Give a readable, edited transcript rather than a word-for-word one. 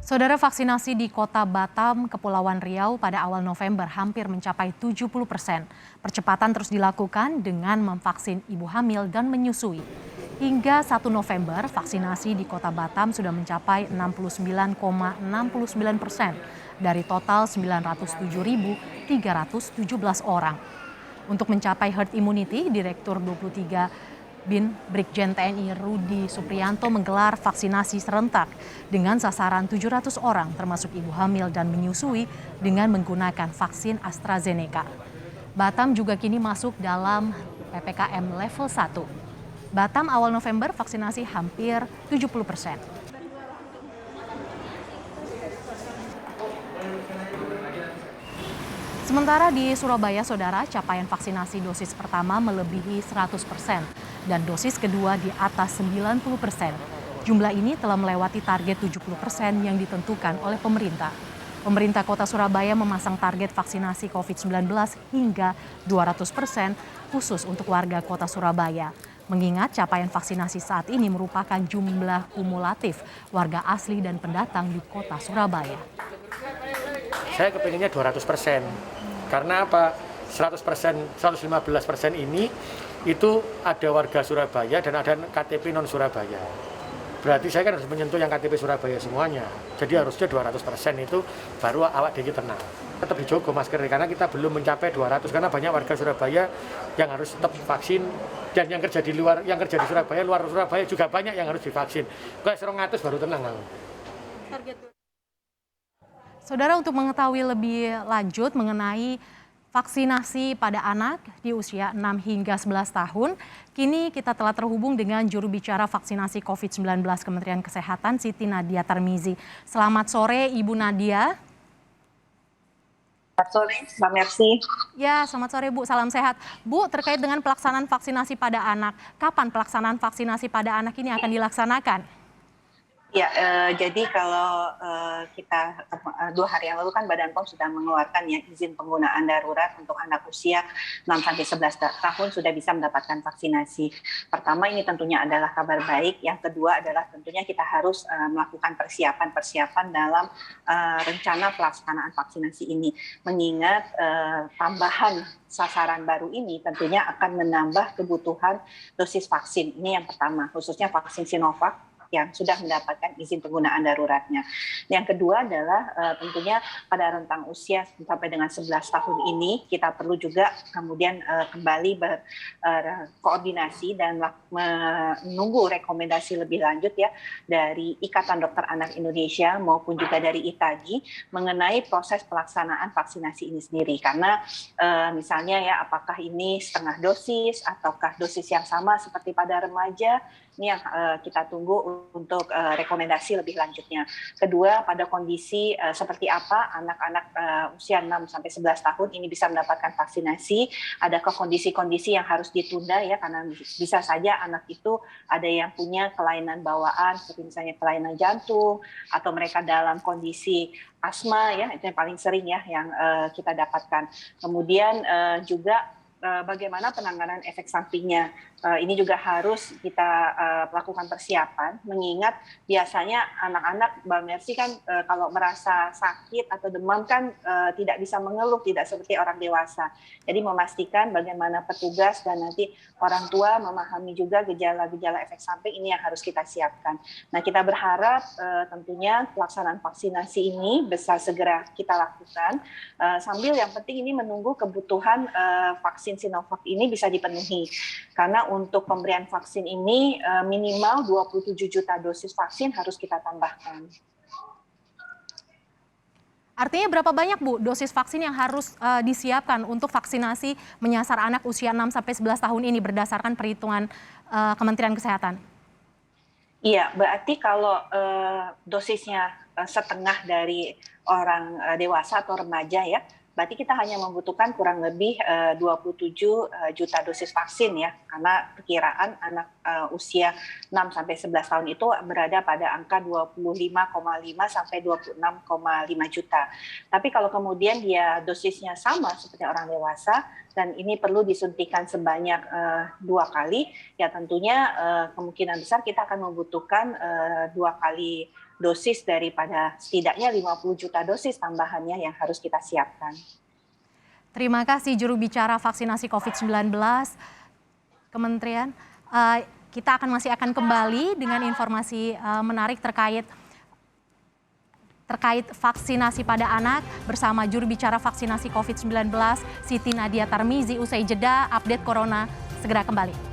Saudara, vaksinasi di Kota Batam, Kepulauan Riau pada awal November hampir mencapai 70%. Percepatan terus dilakukan dengan memvaksin ibu hamil dan menyusui. Hingga 1 November, vaksinasi di Kota Batam sudah mencapai 69,69% dari total 907.317 orang. Untuk mencapai herd immunity, Direktur 23 BIN Brigjen TNI Rudi Supriyanto menggelar vaksinasi serentak dengan sasaran 700 orang termasuk ibu hamil dan menyusui dengan menggunakan vaksin AstraZeneca. Batam juga kini masuk dalam PPKM level 1. Batam awal November vaksinasi hampir 70%. Sementara di Surabaya, saudara, capaian vaksinasi dosis pertama melebihi 100% dan dosis kedua di atas 90%. Jumlah ini telah melewati target 70% yang ditentukan oleh pemerintah. Pemerintah Kota Surabaya memasang target vaksinasi COVID-19 hingga 200% khusus untuk warga Kota Surabaya. Mengingat capaian vaksinasi saat ini merupakan jumlah kumulatif warga asli dan pendatang di Kota Surabaya. Saya kepinginnya 200%. Karena apa? 100%, 115% ini itu ada warga Surabaya dan ada KTP non Surabaya. Berarti saya kan harus menyentuh yang KTP Surabaya semuanya. Jadi harusnya 200% itu baru awak diri tenang. Tetap dijogo masker karena kita belum mencapai 200 karena banyak warga Surabaya yang harus tetap vaksin dan yang kerja di Surabaya, luar Surabaya juga banyak yang harus divaksin. Kayak 100 baru tenang. Saudara, untuk mengetahui lebih lanjut mengenai vaksinasi pada anak di usia 6 hingga 11 tahun, kini kita telah terhubung dengan juru bicara vaksinasi COVID-19 Kementerian Kesehatan, Siti Nadia Tarmizi. Selamat sore, Ibu Nadia. Selamat sore, Mbak Mercy. Ya, selamat sore Bu, salam sehat. Bu, terkait dengan pelaksanaan vaksinasi pada anak, kapan pelaksanaan vaksinasi pada anak ini akan dilaksanakan? Ya, jadi kalau kita 2 hari yang lalu kan Badan POM sudah mengeluarkan ya izin penggunaan darurat untuk anak usia 6-11 tahun sudah bisa mendapatkan vaksinasi. Pertama, ini tentunya adalah kabar baik. Yang kedua adalah tentunya kita harus melakukan persiapan dalam rencana pelaksanaan vaksinasi ini. Mengingat tambahan sasaran baru ini tentunya akan menambah kebutuhan dosis vaksin. Ini yang pertama, khususnya vaksin Sinovac yang sudah mendapatkan izin penggunaan daruratnya. Yang kedua adalah tentunya pada rentang usia sampai dengan 11 tahun ini kita perlu juga kemudian kembali berkoordinasi dan menunggu rekomendasi lebih lanjut ya dari Ikatan Dokter Anak Indonesia maupun juga dari ITAGI mengenai proses pelaksanaan vaksinasi ini sendiri. Karena misalnya ya apakah ini setengah dosis ataukah dosis yang sama seperti pada remaja, ini yang kita tunggu untuk rekomendasi lebih lanjutnya. Kedua, pada kondisi seperti apa anak-anak usia 6-11 tahun ini bisa mendapatkan vaksinasi, adakah kondisi-kondisi yang harus ditunda ya, karena bisa saja anak itu ada yang punya kelainan bawaan, seperti misalnya kelainan jantung, atau mereka dalam kondisi asma ya, itu yang paling sering ya yang kita dapatkan. Kemudian juga bagaimana penanganan efek sampingnya. Ini juga harus kita lakukan persiapan, mengingat biasanya anak-anak, Mbak Mercy kan kalau merasa sakit atau demam kan tidak bisa mengeluh, tidak seperti orang dewasa. Jadi memastikan bagaimana petugas dan nanti orang tua memahami juga gejala-gejala efek samping ini yang harus kita siapkan. Nah, kita berharap tentunya pelaksanaan vaksinasi ini bisa segera kita lakukan, sambil yang penting ini menunggu kebutuhan vaksin Sinovac ini bisa dipenuhi. Karena untuk pemberian vaksin ini minimal 27 juta dosis vaksin harus kita tambahkan. Artinya berapa banyak Bu dosis vaksin yang harus disiapkan untuk vaksinasi menyasar anak usia 6-11 tahun ini berdasarkan perhitungan Kementerian Kesehatan? Iya, berarti kalau dosisnya setengah dari orang dewasa atau remaja ya, berarti kita hanya membutuhkan kurang lebih 27 juta dosis vaksin ya, karena perkiraan anak usia 6-11 tahun itu berada pada angka 25,5 sampai 26,5 juta. Tapi kalau kemudian dia dosisnya sama seperti orang dewasa dan ini perlu disuntikan sebanyak 2 kali, ya tentunya kemungkinan besar kita akan membutuhkan 2 kali dosis daripada setidaknya 50 juta dosis tambahannya yang harus kita siapkan. Terima kasih juru bicara vaksinasi COVID-19 Kementerian. Kita masih akan kembali dengan informasi menarik terkait vaksinasi pada anak bersama juru bicara vaksinasi COVID-19 Siti Nadia Tarmizi usai jeda update Corona segera kembali.